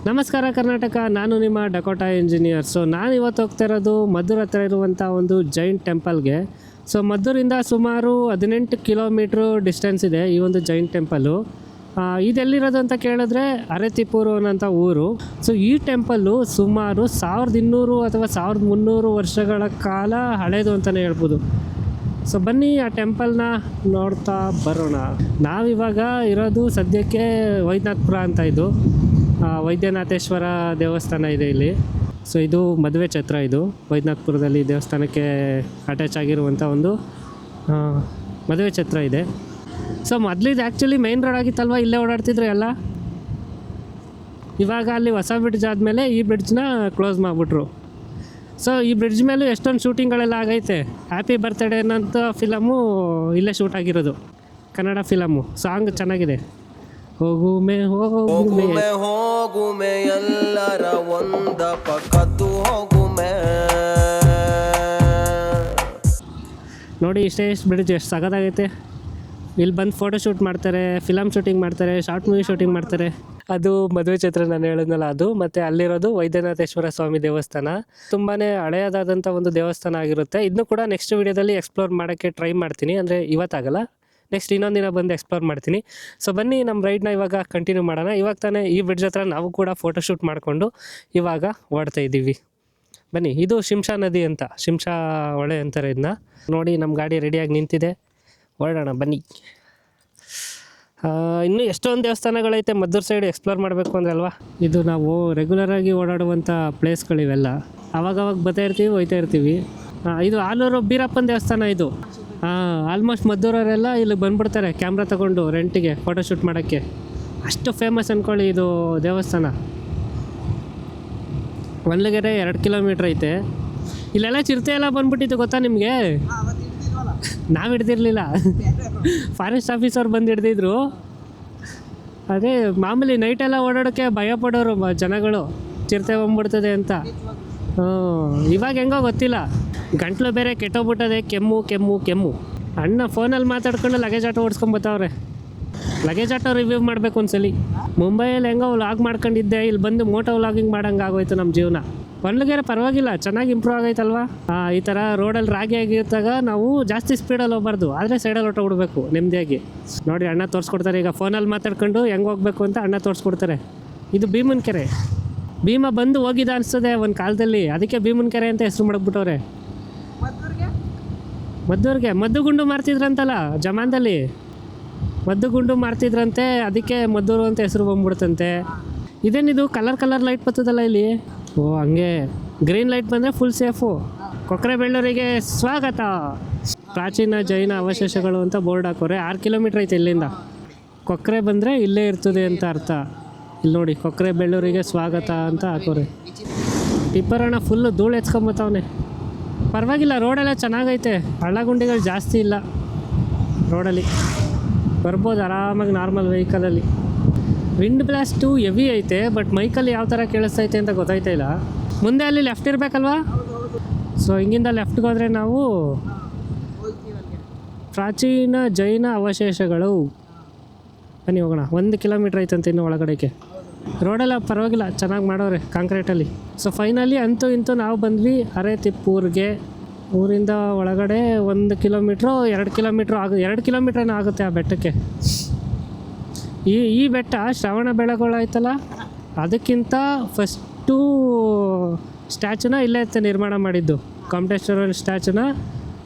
ನಮಸ್ಕಾರ ಕರ್ನಾಟಕ, ನಾನು ನಿಮ್ಮ ಡಕೋಟಾ ಇಂಜಿನಿಯರ್. ಸೊ ನಾನು ಇವತ್ತು ಹೋಗ್ತಾ ಇರೋದು ಮದ್ದೂರು ಹತ್ರ ಇರುವಂಥ ಒಂದು ಜೈನ್ ಟೆಂಪಲ್ಗೆ. ಸೊ ಮದ್ದೂರಿಂದ ಸುಮಾರು 18 ಕಿಲೋಮೀಟ್ರು ಡಿಸ್ಟೆನ್ಸ್ ಇದೆ ಈ ಒಂದು ಜೈನ್ ಟೆಂಪಲ್ಲು. ಇದೆಲ್ಲಿರೋದು ಅಂತ ಕೇಳಿದ್ರೆ ಅರೆತಿಪ್ಪೂರು ಅನ್ನೋಂಥ ಊರು. ಸೊ ಈ ಟೆಂಪಲ್ಲು ಸುಮಾರು 1200 ಅಥವಾ 1300 ವರ್ಷಗಳ ಕಾಲ ಹಳೇದು ಅಂತಲೇ ಹೇಳ್ಬೋದು. ಸೊ ಬನ್ನಿ ಆ ಟೆಂಪಲ್ನ ನೋಡ್ತಾ ಬರೋಣ. ನಾವಿವಾಗ ಇರೋದು ಸದ್ಯಕ್ಕೆ ವೈದ್ಯನಾಥಪುರ ಅಂತ. ಇದು ವೈದ್ಯನಾಥೇಶ್ವರ ದೇವಸ್ಥಾನ ಇದೆ ಇಲ್ಲಿ. ಸೊ ಇದು ಮದುವೆ ಛತ್ರ. ಇದು ವೈದ್ಯನಾಥಪುರದಲ್ಲಿ ದೇವಸ್ಥಾನಕ್ಕೆ ಅಟ್ಯಾಚ್ ಆಗಿರುವಂಥ ಒಂದು ಮದುವೆ ಛತ್ರ ಇದೆ. ಸೊ ಮೊದಲಿದು ಆ್ಯಕ್ಚುಲಿ ಮೈನ್ ರೋಡ್ ಆಗಿತ್ತಲ್ವ, ಇಲ್ಲೇ ಓಡಾಡ್ತಿದ್ರು ಎಲ್ಲ. ಇವಾಗ ಅಲ್ಲಿ ಹೊಸ ಬ್ರಿಡ್ಜ್ ಆದಮೇಲೆ ಈ ಬ್ರಿಡ್ಜ್ನ ಕ್ಲೋಸ್ ಮಾಡಿಬಿಟ್ರು. ಸೊ ಈ ಬ್ರಿಡ್ಜ್ ಮೇಲೂ ಎಷ್ಟೊಂದು ಶೂಟಿಂಗ್ಗಳೆಲ್ಲ ಆಗೈತೆ. ಹ್ಯಾಪಿ ಬರ್ತ್ಡೇ ಅನ್ನೋಂಥ ಫಿಲಮು ಇಲ್ಲೇ ಶೂಟ್ ಆಗಿರೋದು, ಕನ್ನಡ ಫಿಲಮು. ಸಾಂಗ್ ಚೆನ್ನಾಗಿದೆ. ಹೋಗುಮೆ ಹೋಗುಮೆ ಹೋಗುಮೆ ಎಲ್ಲರ ಒಂದ ಪಕ್ಕದ್ದು ಹೋಗುಮೆ. ನೋಡಿ ಇಷ್ಟೇ ಬ್ರಿಡ್ಜ್ ಎಷ್ಟು ಸಗದಾಗೈತೆ. ಇಲ್ಲಿ ಬಂದು ಫೋಟೋ ಶೂಟ್ ಮಾಡ್ತಾರೆ, ಫಿಲಮ್ ಶೂಟಿಂಗ್ ಮಾಡ್ತಾರೆ, ಶಾರ್ಟ್ ಮೂವಿ ಶೂಟಿಂಗ್ ಮಾಡ್ತಾರೆ. ಅದು ಮದುವೆ ಛತ್ರ ನಾನು ಹೇಳಿದ್ನಲ್ಲ ಅದು. ಮತ್ತು ಅಲ್ಲಿರೋದು ವೈದ್ಯನಾಥೇಶ್ವರ ಸ್ವಾಮಿ ದೇವಸ್ಥಾನ. ತುಂಬಾ ಹಳೆಯದಾದಂಥ ಒಂದು ದೇವಸ್ಥಾನ ಆಗಿರುತ್ತೆ. ಇದನ್ನು ಕೂಡ ನೆಕ್ಸ್ಟ್ ವೀಡಿಯೋದಲ್ಲಿ ಎಕ್ಸ್ಪ್ಲೋರ್ ಮಾಡೋಕ್ಕೆ ಟ್ರೈ ಮಾಡ್ತೀನಿ. ಅಂದರೆ ಇವತ್ತಾಗಲ್ಲ, ನೆಕ್ಸ್ಟ್ ಇನ್ನೊಂದು ದಿನ ಬಂದು ಎಕ್ಸ್ಪ್ಲೋರ್ ಮಾಡ್ತೀನಿ. ಸೊ ಬನ್ನಿ ನಮ್ಮ ರೈಡ್ನ ಇವಾಗ ಕಂಟಿನ್ಯೂ ಮಾಡೋಣ. ಇವಾಗ ತಾನೇ ಈ ಬ್ರಿಡ್ಜ್ ಹತ್ರ ನಾವು ಕೂಡ ಫೋಟೋ ಶೂಟ್ ಮಾಡಿಕೊಂಡು ಇವಾಗ ಓಡ್ತಾ ಇದ್ದೀವಿ. ಬನ್ನಿ. ಇದು ಶಿಂಷಾ ನದಿ ಅಂತ, ಶಿಂಷಾ ಹೊಳೆ ಅಂತಾರೆ ಇದನ್ನ. ನೋಡಿ ನಮ್ಮ ಗಾಡಿ ರೆಡಿಯಾಗಿ ನಿಂತಿದೆ, ಹೊರಡೋಣ ಬನ್ನಿ. ಇನ್ನೂ ಎಷ್ಟೊಂದು ದೇವಸ್ಥಾನಗಳೈತೆ ಮದ್ದೂರು ಸೈಡ್ ಎಕ್ಸ್ಪ್ಲೋರ್ ಮಾಡಬೇಕು ಅಂದ್ರೆ ಅಲ್ವಾ. ಇದು ನಾವು ರೆಗ್ಯುಲರಾಗಿ ಓಡಾಡುವಂಥ ಪ್ಲೇಸ್ಗಳಿವೆಲ್ಲ. ಅವಾಗವಾಗ ಬರ್ತಾ ಇರ್ತೀವಿ, ಹೋಯ್ತಾ ಇರ್ತೀವಿ. ಇದು ಆಲೂರು ಬೀರಪ್ಪನ ದೇವಸ್ಥಾನ ಇದು. ಆಲ್ಮೋಸ್ಟ್ ಮದ್ದೂರವರೆಲ್ಲ ಇಲ್ಲಿ ಬಂದುಬಿಡ್ತಾರೆ ಕ್ಯಾಮ್ರಾ ತೊಗೊಂಡು ರೆಂಟಿಗೆ ಫೋಟೋ ಶೂಟ್ ಮಾಡೋಕ್ಕೆ. ಅಷ್ಟು ಫೇಮಸ್ ಅಂದ್ಕೊಳ್ಳಿ ಇದು ದೇವಸ್ಥಾನ. ಒಂದ್ಲಗೆರೆ 2 ಕಿಲೋಮೀಟ್ರ್ ಐತೆ. ಇಲ್ಲೆಲ್ಲ ಚಿರತೆ ಎಲ್ಲ ಬಂದ್ಬಿಟ್ಟಿತ್ತು, ಗೊತ್ತಾ ನಿಮಗೆ? ನಾವು ಹಿಡ್ದಿರ್ಲಿಲ್ಲ, ಫಾರೆಸ್ಟ್ ಆಫೀಸರ್ ಬಂದು ಹಿಡ್ದಿದ್ರು. ಅದೇ ಮಾಮೂಲಿ ನೈಟೆಲ್ಲ ಓಡಾಡೋಕ್ಕೆ ಭಯ ಪಡೋರು ಜನಗಳು, ಚಿರತೆ ಬಂದ್ಬಿಡ್ತದೆ ಅಂತ. ಇವಾಗ ಹೆಂಗೋ ಗೊತ್ತಿಲ್ಲ. ಗಂಟ್ಲು ಬೇರೆ ಕೆಟ್ಟೋಗ್ಬಿಟ್ಟದೆ, ಕೆಮ್ಮು ಕೆಮ್ಮು ಕೆಮ್ಮು. ಅಣ್ಣ ಫೋನಲ್ಲಿ ಮಾತಾಡ್ಕೊಂಡು ಲಗೇಜ್ ಆಟೋ ಓಡಿಸ್ಕೊಂಬತ್ತವ್ರೆ. ಲಗೇಜ್ ಆಟೋ ರಿವ್ಯೂ ಮಾಡಬೇಕು ಒಂದ್ಸಲಿ. ಮುಂಬೈಯಲ್ಲಿ ಹೆಂಗೋ ವ್ಲಾಗ್ ಮಾಡ್ಕೊಂಡಿದ್ದೆ, ಇಲ್ಲಿ ಬಂದು ಮೋಟೋ ವ್ಲಾಗಿಂಗ್ ಮಾಡೋಂಗೆ ಆಗೋಯ್ತು ನಮ್ಮ ಜೀವನ. ಒಂದ್ಲಗೆರೆ ಪರವಾಗಿಲ್ಲ, ಚೆನ್ನಾಗಿ ಇಂಪ್ರೂವ್ ಆಗೈತಲ್ವಾ. ಈ ಥರ ರೋಡಲ್ಲಿ ರಾಗಿ ಆಗಿದ್ದಾಗ ನಾವು ಜಾಸ್ತಿ ಸ್ಪೀಡಲ್ಲಿ ಹೋಗ್ಬಾರ್ದು, ಆದರೆ ಸೈಡಲ್ಲಿ ಹೊಟ್ಟೋಗ್ಬಿಡ್ಬೇಕು ನೆಮ್ಮದಿಯಾಗಿ. ನೋಡಿ ಅಣ್ಣ ತೋರಿಸ್ಕೊಡ್ತಾರೆ. ಈಗ ಫೋನಲ್ಲಿ ಮಾತಾಡ್ಕೊಂಡು ಹೆಂಗೆ ಹೋಗ್ಬೇಕು ಅಂತ ಅಣ್ಣ ತೋರಿಸ್ಕೊಡ್ತಾರೆ. ಇದು ಭೀಮನ ಕೆರೆ. ಭೀಮ ಬಂದು ಹೋಗಿದ ಅನಿಸ್ತದೆ ಒಂದು ಕಾಲದಲ್ಲಿ, ಅದಕ್ಕೆ ಭೀಮನ ಕೆರೆ ಅಂತ ಹೆಸರು ಮಾಡಿಬಿಟ್ಟವ್ರೆ. ಮದ್ದೂರಿಗೆ ಮದ್ದುಗುಂಡು ಮಾರ್ತಿದ್ರಂತಲ್ಲ ಜಮಾನ್ದಲ್ಲಿ, ಮದ್ದುಗುಂಡು ಮಾರ್ತಿದ್ರಂತೆ, ಅದಕ್ಕೆ ಮದ್ದೂರು ಅಂತ ಹೆಸರು ಬಂದ್ಬಿಡ್ತಂತೆ. ಇದೇನಿದು ಕಲರ್ ಲೈಟ್ ಬರ್ತದಲ್ಲ ಇಲ್ಲಿ? ಓ ಹಂಗೆ ಗ್ರೀನ್ ಲೈಟ್ ಬಂದರೆ ಫುಲ್ ಸೇಫು. ಕೊಕ್ರೆಬೆಳ್ಳೂರಿಗೆ ಸ್ವಾಗತ. ಪ್ರಾಚೀನ ಜೈನ ಅವಶೇಷಗಳು ಅಂತ ಬೋರ್ಡ್ ಹಾಕೋರೆ. 6 ಕಿಲೋಮೀಟ್ರ್ ಐತೆ ಇಲ್ಲಿಂದ. ಕೊಕ್ರೆ ಬಂದರೆ ಇಲ್ಲೇ ಇರ್ತದೆ ಅಂತ ಅರ್ಥ. ಇಲ್ಲಿ ನೋಡಿ, ಕೊಕ್ರೆಬೆಳ್ಳೂರಿಗೆ ಸ್ವಾಗತ ಅಂತ ಹಾಕೋರೆ. ಟಿಪ್ಪರಣ್ಣ ಫುಲ್ಲು ಧೂಳು ಎತ್ಕೊಂಬತ್ತವನೆ. ಪರವಾಗಿಲ್ಲ, ರೋಡೆಲ್ಲ ಚೆನ್ನಾಗೈತೆ, ಹಳ್ಳಗುಂಡಿಗಳು ಜಾಸ್ತಿ ಇಲ್ಲ ರೋಡಲ್ಲಿ. ಬರ್ಬೋದು ಆರಾಮಾಗಿ ನಾರ್ಮಲ್ ವೆಹಿಕಲಲ್ಲಿ. ವಿಂಡ್ ಬ್ಲಾಸ್ಟು ಹೆವಿ ಐತೆ, ಬಟ್ ಮೈಕಲ್ಲಿ ಯಾವ ಥರ ಕೇಳಿಸ್ತೈತೆ ಅಂತ ಗೊತ್ತಾಯ್ತಾ ಇಲ್ಲ. ಮುಂದೆ ಅಲ್ಲಿ ಲೆಫ್ಟ್ ಇರಬೇಕಲ್ವಾ? ಸೊ ಹಿಂಗಿಂದ ಲೆಫ್ಟ್ಗೆ ಹೋದರೆ ನಾವು ಪ್ರಾಚೀನ ಜೈನ ಅವಶೇಷಗಳು. ಬನ್ನಿ ಹೋಗೋಣ. 1 ಕಿಲೋಮೀಟ್ರ್ ಐತಂತ ಇನ್ನು ಒಳಗಡೆಗೆ. ರೋಡೆಲ್ಲ ಪರವಾಗಿಲ್ಲ, ಚೆನ್ನಾಗಿ ಮಾಡೋರೆ ಕಾಂಕ್ರೀಟಲ್ಲಿ. ಸೊ ಫೈನಲಿ ಅಂತೂ ಇಂತೂ ನಾವು ಬಂದ್ವಿ ಅರೆತಿಪ್ಪೂರ್ಗೆ. ಊರಿಂದ ಒಳಗಡೆ 1 ಕಿಲೋಮೀಟ್ರು 2 ಕಿಲೋಮೀಟ್ರು 2 ಕಿಲೋಮೀಟ್ರೇನೋ ಆಗುತ್ತೆ ಆ ಬೆಟ್ಟಕ್ಕೆ. ಈ ಬೆಟ್ಟ ಶ್ರವಣ ಬೆಳಗೊಳ ಆಯ್ತಲ್ಲ, ಅದಕ್ಕಿಂತ ಫಸ್ಟು ಸ್ಟ್ಯಾಚುನ ಇಲ್ಲೇ ನಿರ್ಮಾಣ ಮಾಡಿದ್ದು. ಕಾಮಟೇಶ್ವರ ಸ್ಟ್ಯಾಚುನ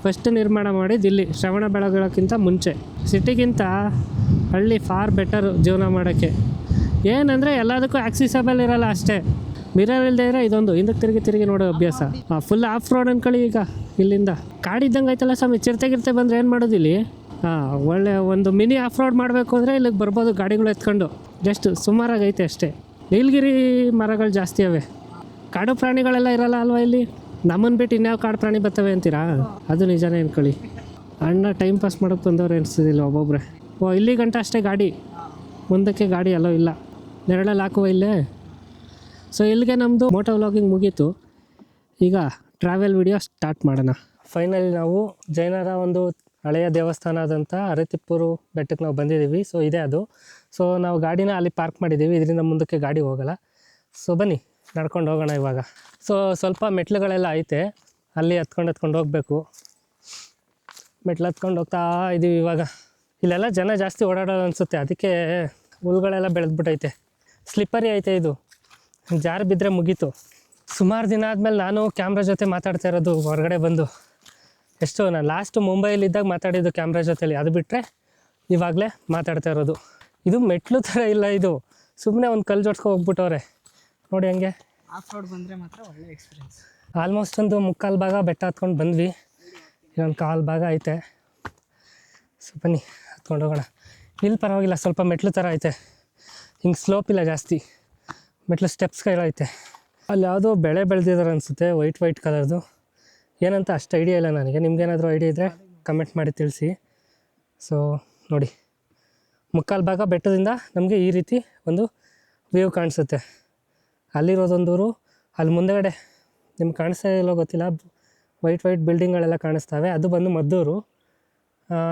ಫಸ್ಟ್ ನಿರ್ಮಾಣ ಮಾಡಿದ್ದು ಇಲ್ಲಿ, ಶ್ರವಣ ಬೆಳಗೊಳಕ್ಕಿಂತ ಮುಂಚೆ. ಸಿಟಿಗಿಂತ ಹಳ್ಳಿ ಫಾರ್ ಬೆಟರು ಜೀವನ ಮಾಡೋಕ್ಕೆ. ಏನಂದರೆ ಎಲ್ಲದಕ್ಕೂ ಆಕ್ಸಿಸಬಲ್ ಇರೋಲ್ಲ ಅಷ್ಟೇ. ಮಿರರ್ ಇಲ್ಲದೆ ಇದ್ರೆ ಇದೊಂದು ಹಿಂದಕ್ಕೆ ತಿರುಗಿ ನೋಡೋ ಅಭ್ಯಾಸ. ಫುಲ್ ಆಫ್ ರೋಡ್ ಅಂದ್ಕೊಳ್ಳಿ. ಈಗ ಇಲ್ಲಿಂದ ಕಾಡಿದ್ದಂಗೆ ಐತಲ್ಲ ಸ್ವಾಮಿ. ಚಿರತೆಗಿರ್ತೆ ಬಂದರೆ ಏನು ಮಾಡೋದು ಇಲ್ಲಿ? ಒಳ್ಳೆ ಒಂದು ಮಿನಿ ಆಫ್ ರೋಡ್ ಮಾಡಬೇಕು ಅಂದರೆ ಇಲ್ಲಿಗೆ ಬರ್ಬೋದು ಗಾಡಿಗಳು ಎತ್ಕೊಂಡು. ಜಸ್ಟ್ ಸುಮಾರಾಗೈತೆ ಅಷ್ಟೇ. ನೀಲಗಿರಿ ಮರಗಳು ಜಾಸ್ತಿ ಅವೆ. ಕಾಡು ಪ್ರಾಣಿಗಳೆಲ್ಲ ಇರೋಲ್ಲ ಅಲ್ವಾ ಇಲ್ಲಿ? ನಮ್ಮನ್ನು ಬಿಟ್ಟು ಇನ್ಯಾವ ಕಾಡು ಪ್ರಾಣಿ ಬರ್ತವೆ ಅಂತೀರಾ? ಅದು ನಿಜನೇ ಅನ್ಕೊಳ್ಳಿ. ಅಣ್ಣ ಟೈಮ್ ಪಾಸ್ ಮಾಡೋಕ್ಕೆ ಬಂದವ್ರು ಅನಿಸ್ತಿದ್ದಿಲ್ಲ ಒಬ್ಬೊಬ್ಬರೇ. ಇಲ್ಲಿ ಗಂಟ ಅಷ್ಟೇ ಗಾಡಿ, ಮುಂದಕ್ಕೆ ಗಾಡಿ ಎಲ್ಲೋ ಇಲ್ಲ. ನೆರಳಲ್ಲಿ ಹಾಕುವ ಇಲ್ಲೇ. ಸೊ ಇಲ್ಲಿಗೆ ನಮ್ಮದು ಮೋಟೋ ವ್ಲಾಗಿಂಗ್ ಮುಗೀತು. ಈಗ ಟ್ರಾವೆಲ್ ವಿಡಿಯೋ ಸ್ಟಾರ್ಟ್ ಮಾಡೋಣ. ಫೈನಲಿ ನಾವು ಜೈನರ ಒಂದು ಹಳೆಯ ದೇವಸ್ಥಾನ ಆದಂಥ ಅರೆತಿಪ್ಪೂರು ಬೆಟ್ಟಕ್ಕೆ ನಾವು ಬಂದಿದ್ದೀವಿ. ಸೊ ಇದೆ ಅದು. ಸೊ ನಾವು ಗಾಡಿನ ಅಲ್ಲಿ ಪಾರ್ಕ್ ಮಾಡಿದ್ದೀವಿ, ಇದರಿಂದ ಮುಂದಕ್ಕೆ ಗಾಡಿ ಹೋಗಲ್ಲ. ಸೊ ಬನ್ನಿ ನಡ್ಕೊಂಡು ಹೋಗೋಣ ಇವಾಗ. ಸೊ ಸ್ವಲ್ಪ ಮೆಟ್ಲುಗಳೆಲ್ಲ ಐತೆ, ಅಲ್ಲಿ ಹತ್ಕೊಂಡು ಹೋಗಬೇಕು. ಮೆಟ್ಲು ಹತ್ಕೊಂಡು ಹೋಗ್ತಾ ಇದ್ದೀವಿ ಇವಾಗ. ಇಲ್ಲೆಲ್ಲ ಜನ ಜಾಸ್ತಿ ಓಡಾಡೋದು ಅನಿಸುತ್ತೆ, ಅದಕ್ಕೆ ಹುಲ್ಗಳೆಲ್ಲ ಬೆಳೆದ್ಬಿಟ್ಟೈತೆ. ಸ್ಲಿಪ್ಪರಿ ಐತೆ, ಇದು ಜಾರು ಬಿದ್ದರೆ ಮುಗೀತು. ಸುಮಾರು ದಿನ ಆದಮೇಲೆ ನಾನು ಕ್ಯಾಮ್ರಾ ಜೊತೆ ಮಾತಾಡ್ತಾ ಇರೋದು ಹೊರಗಡೆ ಬಂದು. ಎಷ್ಟು ನಾನು ಲಾಸ್ಟು ಮುಂಬೈಲಿದ್ದಾಗ ಮಾತಾಡಿದ್ದು ಕ್ಯಾಮ್ರಾ ಜೊತೆಲಿ, ಅದು ಬಿಟ್ಟರೆ ಇವಾಗಲೇ ಮಾತಾಡ್ತಾ ಇರೋದು. ಇದು ಮೆಟ್ಲು ಥರ ಇಲ್ಲ, ಇದು ಸುಮ್ಮನೆ ಒಂದು ಕಲ್ಲು ಜೋಡ್ಸ್ಕೊ ಹೋಗ್ಬಿಟ್ಟವ್ರೆ ನೋಡಿ. ಹಂಗೆ ಆಫ್ ರೋಡ್ ಬಂದರೆ ಮಾತ್ರ ಒಳ್ಳೆ ಎಕ್ಸ್ಪೀರಿಯನ್ಸ್. ಆಲ್ಮೋಸ್ಟ್ ಒಂದು ಮುಕ್ಕಾಲು ಭಾಗ ಬೆಟ್ಟ ಹತ್ಕೊಂಡು ಬಂದ್ವಿ, ಇನ್ನೊಂದು ಕಾಲು ಭಾಗ ಐತೆ. ಸೊ ಬನ್ನಿ ಹತ್ಕೊಂಡು ಹೋಗೋಣ. ಇಲ್ಲಿ ಪರವಾಗಿಲ್ಲ, ಸ್ವಲ್ಪ ಮೆಟ್ಲು ಥರ ಐತೆ, ಹಿಂಗೆ ಸ್ಲೋಪ್ ಇಲ್ಲ ಜಾಸ್ತಿ, ಮೆಟ್ಲು ಸ್ಟೆಪ್ಸ್ಗಳೈತೆ. ಅಲ್ಲಿ ಯಾವುದೋ ಬೆಳೆ ಬೆಳೆದಿದ್ದಾರೆ ಅನಿಸುತ್ತೆ, ವೈಟ್ ಕಲರ್ದು. ಏನಂತ ಅಷ್ಟು ಐಡಿಯಾ ಇಲ್ಲ ನನಗೆ, ನಿಮ್ಗೇನಾದರೂ ಐಡಿಯಾ ಇದ್ದರೆ ಕಮೆಂಟ್ ಮಾಡಿ ತಿಳಿಸಿ. ಸೊ ನೋಡಿ, ಮುಕ್ಕಾಲು ಭಾಗ ಬೆಟ್ಟದಿಂದ ನಮಗೆ ಈ ರೀತಿ ಒಂದು ವ್ಯೂ ಕಾಣಿಸುತ್ತೆ. ಅಲ್ಲಿರೋದೊಂದೂರು, ಅಲ್ಲಿ ಮುಂದೆಗಡೆ ನಿಮ್ಗೆ ಕಾಣಿಸ್ತಾ ಇಲ್ಲೋ ಗೊತ್ತಿಲ್ಲ, ವೈಟ್ ಬಿಲ್ಡಿಂಗ್ಗಳೆಲ್ಲ ಕಾಣಿಸ್ತವೆ, ಅದು ಬಂದು ಮದ್ದೂರು.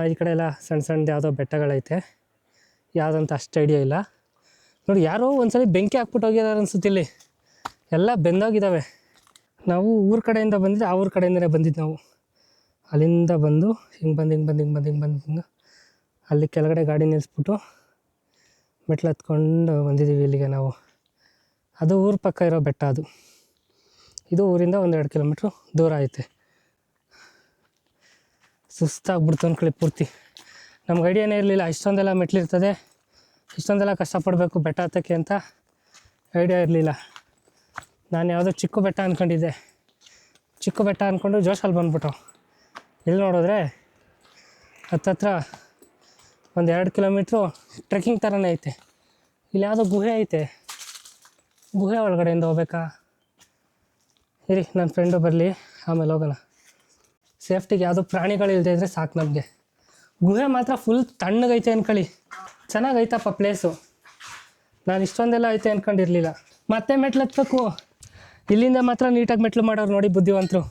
ಈ ಕಡೆ ಎಲ್ಲ ಸಣ್ಣದು ಯಾವುದೋ ಬೆಟ್ಟಗಳೈತೆ, ಯಾವುದಂತ ಅಷ್ಟು ಐಡಿಯಾ ಇಲ್ಲ. ನೋಡಿ, ಯಾರೋ ಒಂದ್ಸಲಿ ಬೆಂಕಿ ಹಾಕ್ಬಿಟ್ಟು ಹೋಗಿದ್ದಾರೆ ಅನ್ಸುತ್ತೆ, ಇಲ್ಲಿ ಎಲ್ಲ ಬೆಂದೋಗಿದ್ದಾವೆ. ನಾವು ಊರ ಕಡೆಯಿಂದ ಬಂದಿದ್ದು, ಆ ಊರ ಕಡೆಯಿಂದಲೇ ಬಂದಿದ್ದು ನಾವು. ಅಲ್ಲಿಂದ ಬಂದು ಹಿಂಗೆ ಬಂದು ಅಲ್ಲಿ ಕೆಳಗಡೆ ಗಾಡಿ ನಿಲ್ಲಿಸ್ಬಿಟ್ಟು ಮೆಟ್ಲು ಹತ್ಕೊಂಡು ಬಂದಿದ್ದೀವಿ ಇಲ್ಲಿಗೆ ನಾವು. ಅದು ಊರ ಪಕ್ಕ ಇರೋ ಬೆಟ್ಟ ಅದು. ಇದು ಊರಿಂದ 1-2 ಕಿಲೋಮೀಟ್ರು ದೂರ ಐತೆ. ಸುಸ್ತಾಗ್ಬಿಡ್ತು ಅಂದ್ಕೊಳ್ಳಿ ಪೂರ್ತಿ. ನಮ್ಗೆ ಐಡಿಯಾನೇ ಇರಲಿಲ್ಲ ಇಷ್ಟೊಂದೆಲ್ಲ ಮೆಟ್ಲಿರ್ತದೆ, ಇಷ್ಟೊಂದೆಲ್ಲ ಕಷ್ಟಪಡಬೇಕು ಬೆಟ್ಟ ಹತ್ತಕ್ಕೆ ಅಂತ ಐಡಿಯಾ ಇರಲಿಲ್ಲ. ನಾನು ಯಾವುದೋ ಚಿಕ್ಕ ಬೆಟ್ಟ ಅಂದ್ಕೊಂಡಿದ್ದೆ, ಚಿಕ್ಕ ಬೆಟ್ಟ ಅಂದ್ಕೊಂಡು ಜೋಶಲ್ಲಿ ಬಂದ್ಬಿಟ್ಟು ಇಲ್ಲಿ ನೋಡಿದ್ರೆ ಹತ್ತತ್ರ 1-2 ಕಿಲೋಮೀಟ್ರು ಟ್ರೆಕ್ಕಿಂಗ್ ಥರನೇ ಐತೆ. ಇಲ್ಲಿ ಯಾವುದೋ ಗುಹೆ ಐತೆ, ಗುಹೆ ಒಳಗಡೆಯಿಂದ ಹೋಗ್ಬೇಕಾ? ಇರಿ ನನ್ನ ಫ್ರೆಂಡು ಬರಲಿ, ಆಮೇಲೆ ಹೋಗೋಣ. ಸೇಫ್ಟಿಗೆ ಯಾವುದೋ ಪ್ರಾಣಿಗಳು ಇಲ್ಲದೆ ಇದ್ದರೆ ಸಾಕು ನಮಗೆ. ಗುಹೆ ಮಾತ್ರ ಫುಲ್ ತಣ್ಣಗೈತೆ ಅಂದ್ಕೊಳ್ಳಿ, ಚೆನ್ನಾಗೈತಪ್ಪ ಪ್ಲೇಸು. ನಾನು ಇಷ್ಟೊಂದೆಲ್ಲ ಐತೆ ಅಂದ್ಕೊಂಡಿರಲಿಲ್ಲ. ಮತ್ತೆ ಮೆಟ್ಲು ಹತ್ಬೇಕು, ಇಲ್ಲಿಂದ ಮಾತ್ರ ನೀಟಾಗಿ ಮೆಟ್ಲು ಮಾಡೋರು ನೋಡಿ ಬುದ್ಧಿವಂತರು,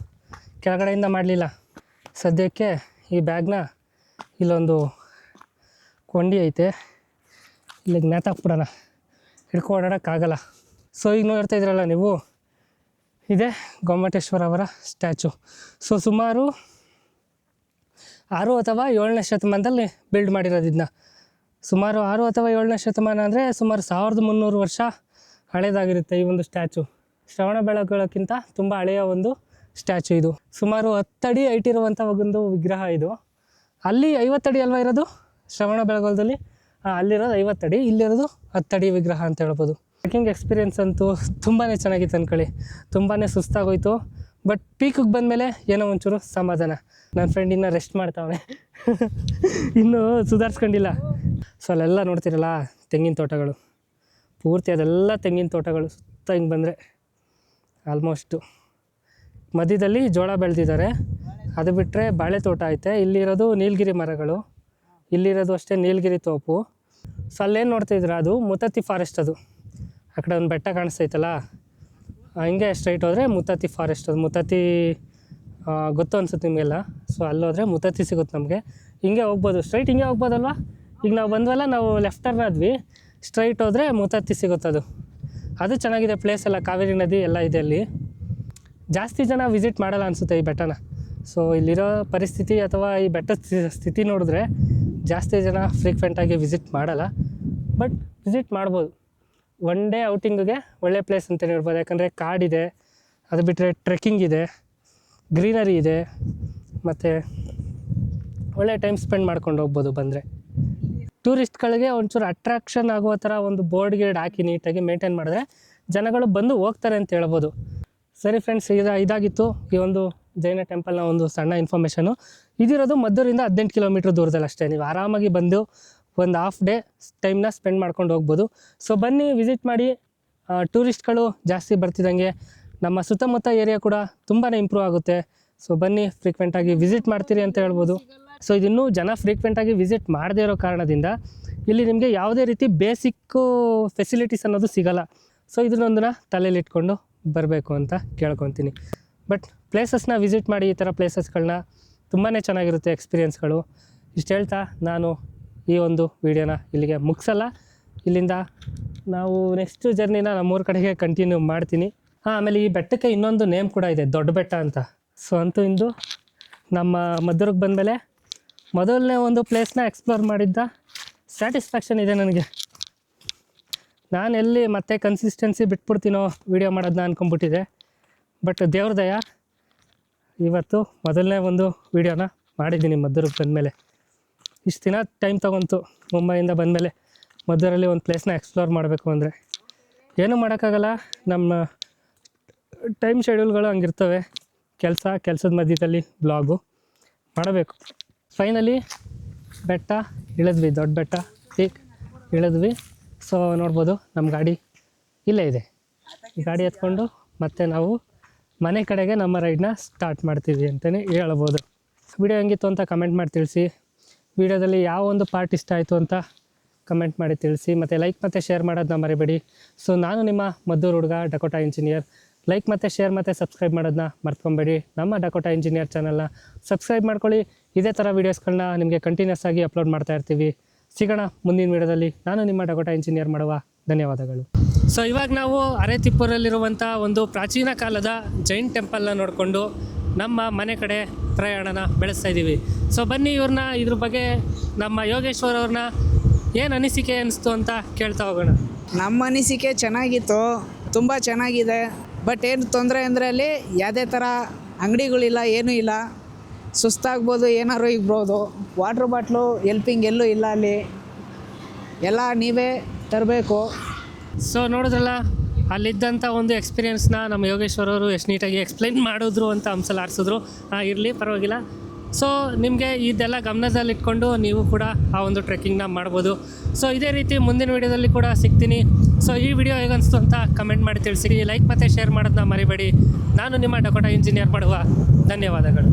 ಕೆಳಗಡೆಯಿಂದ ಮಾಡಲಿಲ್ಲ. ಸದ್ಯಕ್ಕೆ ಈ ಬ್ಯಾಗ್ನ ಇಲ್ಲೊಂದು ಕೊಂಡಿ ಐತೆ, ಇಲ್ಲಿಗೆ ನೇತಾಕ್ಬಿಡೋಣ, ಹಿಡ್ಕೊ ಓಡಾಡೋಕ್ಕಾಗಲ್ಲ. ಸೊ ಈಗ ನೋಡ್ತಾ ಇದ್ರಲ್ಲ ನೀವು, ಇದೇ ಗೊಮ್ಮಟೇಶ್ವರ ಅವರ ಸ್ಟ್ಯಾಚು. ಸೊ ಸುಮಾರು 6 ಅಥವಾ 7ನೇ ಶತಮಾನದಲ್ಲಿ ಬಿಲ್ಡ್ ಮಾಡಿರೋದು ಇದನ್ನ. ಸುಮಾರು 6 ಅಥವಾ 7ನೇ ಶತಮಾನ ಅಂದರೆ ಸುಮಾರು 1300 ವರ್ಷ ಹಳೇದಾಗಿರುತ್ತೆ ಈ ಒಂದು ಸ್ಟ್ಯಾಚು. ಶ್ರವಣಬೆಳಗೊಳಕ್ಕಿಂತ ತುಂಬ ಹಳೆಯ ಒಂದು ಸ್ಟ್ಯಾಚು ಇದು. ಸುಮಾರು 10 ಅಡಿ ಹೈಟ್ ಇರುವಂಥ ಒಂದು ವಿಗ್ರಹ ಇದು. ಅಲ್ಲಿ 50 ಅಡಿ ಅಲ್ವಾ ಇರೋದು ಶ್ರವಣಬೆಳಗೊಳದಲ್ಲಿ? ಅಲ್ಲಿರೋದು 50 ಅಡಿ, ಇಲ್ಲಿರೋದು 10 ಅಡಿ ವಿಗ್ರಹ ಅಂತ ಹೇಳ್ಬೋದು. ಟ್ರೆಕ್ಕಿಂಗ್ ಎಕ್ಸ್ಪೀರಿಯೆನ್ಸ್ ಅಂತೂ ತುಂಬಾ ಚೆನ್ನಾಗಿತ್ತು ಅಂದ್ಕೊಳ್ಳಿ. ತುಂಬಾ ಸುಸ್ತಾಗೋಯ್ತು, ಬಟ್ ಪೀಕಿಗೆ ಬಂದಮೇಲೆ ಏನೋ ಒಂಚೂರು ಸಮಾಧಾನ. ನನ್ನ ಫ್ರೆಂಡ್ ಇನ್ನೂ ರೆಸ್ಟ್ ಮಾಡ್ತಾವೆ, ಇನ್ನೂ ಸುಧಾರಿಸ್ಕೊಂಡಿಲ್ಲ. ಸೊ ಅಲ್ಲೆಲ್ಲ ನೋಡ್ತಿರಲ್ಲ ತೆಂಗಿನ ತೋಟಗಳು, ಪೂರ್ತಿ ಅದೆಲ್ಲ ತೆಂಗಿನ ತೋಟಗಳು. ಸುತ್ತ ಹಿಂಗೆ ಬಂದರೆ ಆಲ್ಮೋಸ್ಟು ಮಧ್ಯದಲ್ಲಿ ಜೋಳ ಬೆಳೆದಿದ್ದಾರೆ, ಅದು ಬಿಟ್ಟರೆ ಬಾಳೆ ತೋಟ ಐತೆ. ಇಲ್ಲಿರೋದು ನೀಲಗಿರಿ ಮರಗಳು, ಇಲ್ಲಿರೋದು ಅಷ್ಟೇ ನೀಲಗಿರಿ ತೋಪು. ಸೊ ಅಲ್ಲೇನು ನೋಡ್ತಾಯಿದ್ರೆ ಅದು ಮುತ್ತತ್ತಿ ಫಾರೆಸ್ಟ್. ಅದು ಆ ಕಡೆ ಒಂದು ಬೆಟ್ಟ ಕಾಣಿಸ್ತೈತಲ್ಲ, ಹಿಂಗೆ ಸ್ಟ್ರೈಟ್ ಹೋದರೆ ಮುತ್ತತ್ತಿ ಫಾರೆಸ್ಟ್. ಅದು ಮುತ್ತತ್ತಿ ಗೊತ್ತು ಅನ್ಸುತ್ತೆ ನಿಮಗೆಲ್ಲ. ಸೊ ಅಲ್ಲೋದ್ರೆ ಮುತ್ತತ್ತಿ ಸಿಗುತ್ತೆ ನಮಗೆ. ಹಿಂಗೆ ಹೋಗ್ಬೋದು, ಸ್ಟ್ರೈಟ್ ಹಿಂಗೆ ಹೋಗ್ಬೋದಲ್ವ. ಈಗ ನಾವು ಬಂದ್ವಲ್ಲ, ನಾವು ಲೆಫ್ಟ್ ಟರ್ನ್ ಆದ್ವಿ, ಸ್ಟ್ರೈಟ್ ಹೋದರೆ ಮುತ್ತತ್ತಿ ಸಿಗುತ್ತೆ. ಅದು ಚೆನ್ನಾಗಿದೆ ಪ್ಲೇಸ್ ಎಲ್ಲ, ಕಾವೇರಿ ನದಿ ಎಲ್ಲ ಇದೆ ಅಲ್ಲಿ. ಜಾಸ್ತಿ ಜನ ವಿಸಿಟ್ ಮಾಡಲ್ಲ ಅನಿಸುತ್ತೆ ಈ ಬೆಟ್ಟನ. ಸೊ ಇಲ್ಲಿರೋ ಪರಿಸ್ಥಿತಿ ಅಥವಾ ಈ ಬೆಟ್ಟದ ಸ್ಥಿತಿ ನೋಡಿದ್ರೆ ಜಾಸ್ತಿ ಜನ ಫ್ರೀಕ್ವೆಂಟಾಗಿ ವಿಸಿಟ್ ಮಾಡಲ್ಲ, ಬಟ್ ವಿಸಿಟ್ ಮಾಡ್ಬೋದು. ಒನ್ ಡೇ ಔಟಿಂಗಿಗೆ ಒಳ್ಳೆ ಪ್ಲೇಸ್ ಅಂತಲೇ ಹೇಳ್ಬೋದು. ಯಾಕಂದರೆ ಕಾಡಿದೆ, ಅದು ಬಿಟ್ಟರೆ ಟ್ರೆಕ್ಕಿಂಗ್ ಇದೆ, ಗ್ರೀನರಿ ಇದೆ, ಮತ್ತು ಒಳ್ಳೆ ಟೈಮ್ ಸ್ಪೆಂಡ್ ಮಾಡ್ಕೊಂಡು ಹೋಗ್ಬೋದು ಬಂದರೆ. ಟೂರಿಸ್ಟ್ಗಳಿಗೆ ಒಂಚೂರು ಅಟ್ರಾಕ್ಷನ್ ಆಗುವ ಥರ ಒಂದು ಬೋರ್ಡ್ ಗೀಡ್ ಹಾಕಿ ನೀಟಾಗಿ ಮೇಂಟೈನ್ ಮಾಡಿದ್ರೆ ಜನಗಳು ಬಂದು ಹೋಗ್ತಾರೆ ಅಂತ ಹೇಳ್ಬೋದು. ಸರಿ ಫ್ರೆಂಡ್ಸ್, ಇದಾಗಿತ್ತು ಈ ಒಂದು ಜೈನ ಟೆಂಪಲ್ನ ಒಂದು ಸಣ್ಣ ಇನ್ಫಾರ್ಮೇಷನು. ಇದಿರೋದು ಮದ್ದೂರಿಂದ 18 ಕಿಲೋಮೀಟ್ರ್ ದೂರದಲ್ಲಿ ಅಷ್ಟೇ. ನೀವು ಆರಾಮಾಗಿ ಬಂದು ಒಂದು ಹಾಫ್ ಡೇ ಟೈಮ್ನ ಸ್ಪೆಂಡ್ ಮಾಡ್ಕೊಂಡು ಹೋಗ್ಬೋದು. ಸೊ ಬನ್ನಿ ವಿಸಿಟ್ ಮಾಡಿ. ಟೂರಿಸ್ಟ್ಗಳು ಜಾಸ್ತಿ ಬರ್ತಿದ್ದಂಗೆ ನಮ್ಮ ಸುತ್ತಮುತ್ತ ಏರಿಯಾ ಕೂಡ ತುಂಬಾ ಇಂಪ್ರೂವ್ ಆಗುತ್ತೆ. ಸೊ ಬನ್ನಿ, ಫ್ರೀಕ್ವೆಂಟಾಗಿ ವಿಸಿಟ್ ಮಾಡ್ತೀರಿ ಅಂತ ಹೇಳ್ಬೋದು. ಸೊ ಇದನ್ನೂ ಜನ ಫ್ರೀಕ್ವೆಂಟಾಗಿ ವಿಸಿಟ್ ಮಾಡದೇ ಇರೋ ಕಾರಣದಿಂದ ಇಲ್ಲಿ ನಿಮಗೆ ಯಾವುದೇ ರೀತಿ ಬೇಸಿಕ್ಕು ಫೆಸಿಲಿಟೀಸ್ ಅನ್ನೋದು ಸಿಗೋಲ್ಲ. ಸೊ ಇದನ್ನೊಂದನ್ನ ತಲೆಯಲ್ಲಿಟ್ಕೊಂಡು ಬರಬೇಕು ಅಂತ ಕೇಳ್ಕೊತೀನಿ. ಬಟ್ ಪ್ಲೇಸಸ್ನ ವಿಸಿಟ್ ಮಾಡಿ, ಈ ಥರ ಪ್ಲೇಸಸ್ಗಳನ್ನ ತುಂಬಾ ಚೆನ್ನಾಗಿರುತ್ತೆ ಎಕ್ಸ್ಪೀರಿಯೆನ್ಸ್ಗಳು. ಇಷ್ಟು ಹೇಳ್ತಾ ನಾನು ಈ ಒಂದು ವಿಡಿಯೋನ ಇಲ್ಲಿಗೆ ಮುಗಿಸಲ್ಲ. ಇಲ್ಲಿಂದ ನಾವು ನೆಕ್ಸ್ಟ್ ಜರ್ನಿನ ನಮ್ಮೂರ ಕಡೆಗೆ ಕಂಟಿನ್ಯೂ ಮಾಡ್ತೀನಿ. ಆಮೇಲೆ ಈ ಬೆಟ್ಟಕ್ಕೆ ಇನ್ನೊಂದು ನೇಮ್ ಕೂಡ ಇದೆ, ದೊಡ್ಡ ಬೆಟ್ಟ ಅಂತ. ಸೊ ಅಂತೂ ಇಂದು ನಮ್ಮ ಮದ್ದೂರಿಗೆ ಬಂದಮೇಲೆ ಮೊದಲನೇ ಒಂದು ಪ್ಲೇಸ್ನ ಎಕ್ಸ್ಪ್ಲೋರ್ ಮಾಡಿದ್ದ ಸ್ಯಾಟಿಸ್ಫ್ಯಾಕ್ಷನ್ ಇದೆ ನನಗೆ. ನಾನು ಎಲ್ಲಿ ಮತ್ತೆ ಕನ್ಸಿಸ್ಟೆನ್ಸಿ ಬಿಟ್ಬಿಡ್ತೀನೋ ವೀಡಿಯೋ ಮಾಡೋದನ್ನ ಅಂದ್ಕೊಂಬಿಟ್ಟಿದೆ. ಬಟ್ ದೇವ್ರ ದಯ ಇವತ್ತು ಮೊದಲನೇ ಒಂದು ವೀಡಿಯೋನ ಮಾಡಿದ್ದೀನಿ ಮದ್ದೂರಿಗೆ ಬಂದಮೇಲೆ. ಇಷ್ಟು ದಿನ ಟೈಮ್ ತೊಗೊಂತು ಮುಂಬೈಯಿಂದ ಬಂದಮೇಲೆ ಮದ್ದೂರಲ್ಲಿ ಒಂದು ಪ್ಲೇಸ್ನ ಎಕ್ಸ್ಪ್ಲೋರ್ ಮಾಡಬೇಕು ಅಂದರೆ. ಏನೂ ಮಾಡೋಕ್ಕಾಗಲ್ಲ, ನಮ್ಮ ಟೈಮ್ ಶೆಡ್ಯೂಲ್ಗಳು ಹಂಗಿರ್ತವೆ. ಕೆಲಸದ ಮಧ್ಯದಲ್ಲಿ ಬ್ಲಾಗು ಮಾಡಬೇಕು. ಫೈನಲಿ ಬೆಟ್ಟ ಇಳಿದ್ವಿ, ದೊಡ್ಡ ಬೆಟ್ಟ ಪೀಕ್ ಇಳಿದ್ವಿ. ಸೊ ನೋಡ್ಬೋದು ನಮ್ಮ ಗಾಡಿ ಇಲ್ಲೇ ಇದೆ. ಈ ಗಾಡಿ ಎತ್ಕೊಂಡು ಮತ್ತೆ ನಾವು ಮನೆ ಕಡೆಗೆ ನಮ್ಮ ರೈಡ್ನ ಸ್ಟಾರ್ಟ್ ಮಾಡ್ತೀವಿ ಅಂತಲೇ ಹೇಳ್ಬೋದು. ವಿಡಿಯೋ ಹೆಂಗಿತ್ತು ಅಂತ ಕಮೆಂಟ್ ಮಾಡಿ ತಿಳಿಸಿ. ವಿಡಿಯೋದಲ್ಲಿ ಯಾವ ಒಂದು ಪಾರ್ಟ್ ಇಷ್ಟ ಆಯಿತು ಅಂತ ಕಮೆಂಟ್ ಮಾಡಿ ತಿಳಿಸಿ. ಮತ್ತು ಲೈಕ್ ಮತ್ತು ಶೇರ್ ಮಾಡೋದನ್ನ ಮರಿಬೇಡಿ. ಸೊ ನಾನು ನಿಮ್ಮ ಮದ್ದೂರು ಹುಡುಗ ಡಕೋಟಾ ಇಂಜಿನಿಯರ್. ಲೈಕ್ ಮತ್ತು ಶೇರ್ ಮತ್ತು ಸಬ್ಸ್ಕ್ರೈಬ್ ಮಾಡೋದನ್ನ ಮರ್ತ್ಕೊಬೇಡಿ. ನಮ್ಮ ಡಕೋಟಾ ಇಂಜಿನಿಯರ್ ಚಾನಲ್ನ ಸಬ್ಸ್ಕ್ರೈಬ್ ಮಾಡ್ಕೊಳ್ಳಿ. ಇದೇ ಥರ ವೀಡಿಯೋಸ್ಗಳನ್ನ ನಿಮಗೆ ಕಂಟಿನ್ಯೂಸ್ ಆಗಿ ಅಪ್ಲೋಡ್ ಮಾಡ್ತಾ ಇರ್ತೀವಿ. ಸಿಗೋಣ ಮುಂದಿನ ವೀಡಿಯೋದಲ್ಲಿ. ನಾನು ನಿಮ್ಮ ಡಕೋಟಾ ಇಂಜಿನಿಯರ್ ಮಾಡುವ ಧನ್ಯವಾದಗಳು. ಸೊ ಇವಾಗ ನಾವು ಅರೆತಿಪ್ಪೂರಲ್ಲಿರುವಂಥ ಒಂದು ಪ್ರಾಚೀನ ಕಾಲದ ಜೈನ್ ಟೆಂಪಲ್ನ ನೋಡಿಕೊಂಡು ನಮ್ಮ ಮನೆ ಕಡೆ ಪ್ರಯಾಣನ ಬೆಳೆಸ್ತಾ ಇದ್ದೀವಿ. ಸೊ ಬನ್ನಿ ಇದ್ರ ಬಗ್ಗೆ ನಮ್ಮ ಯೋಗೇಶ್ವರ್ ಅವ್ರನ್ನ ಏನು ಅನಿಸಿಕೆ ಅನಿಸ್ತು ಅಂತ ಕೇಳ್ತಾ ಹೋಗೋಣ. ನಮ್ಮ ಅನಿಸಿಕೆ ಚೆನ್ನಾಗಿತ್ತು, ತುಂಬ ಚೆನ್ನಾಗಿದೆ. ಬಟ್ ಏನು ತೊಂದರೆ ಅಂದರೆ ಅಲ್ಲಿ ಯಾವುದೇ ಥರ ಅಂಗಡಿಗಳಿಲ್ಲ, ಏನೂ ಇಲ್ಲ. ಸುಸ್ತಾಗ್ಬೋದು, ಏನಾದ್ರು ಇಗ್ಬೋದು. ವಾಟ್ರ್ ಬಾಟ್ಲು ಎಲ್ಪಿಂಗ್ ಎಲ್ಲೂ ಇಲ್ಲ ಅಲ್ಲಿ, ಎಲ್ಲ ನೀವೇ ತರಬೇಕು. ಸೊ ನೋಡಿದ್ರಲ್ಲ, ಅಲ್ಲಿದ್ದಂಥ ಒಂದು ಎಕ್ಸ್ಪೀರಿಯೆನ್ಸ್ನ ನಮ್ಮ ಯೋಗೇಶ್ವರ್ ಅವರು ಎಷ್ಟು ನೀಟಾಗಿ ಎಕ್ಸ್ಪ್ಲೈನ್ ಮಾಡಿದ್ರು ಅಂತ ಅಂಶಲ್ಲಿ ಆರಿಸಿದ್ರು. ಇರಲಿ, ಪರವಾಗಿಲ್ಲ. ಸೊ ನಿಮಗೆ ಇದೆಲ್ಲ ಗಮನದಲ್ಲಿಟ್ಕೊಂಡು ನೀವು ಕೂಡ ಆ ಒಂದು ಟ್ರೆಕ್ಕಿಂಗ್ನ ಮಾಡ್ಬೋದು. ಸೊ ಇದೇ ರೀತಿ ಮುಂದಿನ ವೀಡಿಯೋದಲ್ಲಿ ಕೂಡ ಸಿಗ್ತೀನಿ. ಸೊ ಈ ವಿಡಿಯೋ ಹೇಗನ್ನಿಸ್ತು ಅಂತ ಕಮೆಂಟ್ ಮಾಡಿ ತಿಳಿಸಿ. ಲೈಕ್ ಮತ್ತು ಶೇರ್ ಮಾಡೋದನ್ನ ಮರಿಬೇಡಿ. ನಾನು ನಿಮ್ಮ ಡಕೋಟಾ ಇಂಜಿನಿಯರ್ ಮಾಡುವ ಧನ್ಯವಾದಗಳು.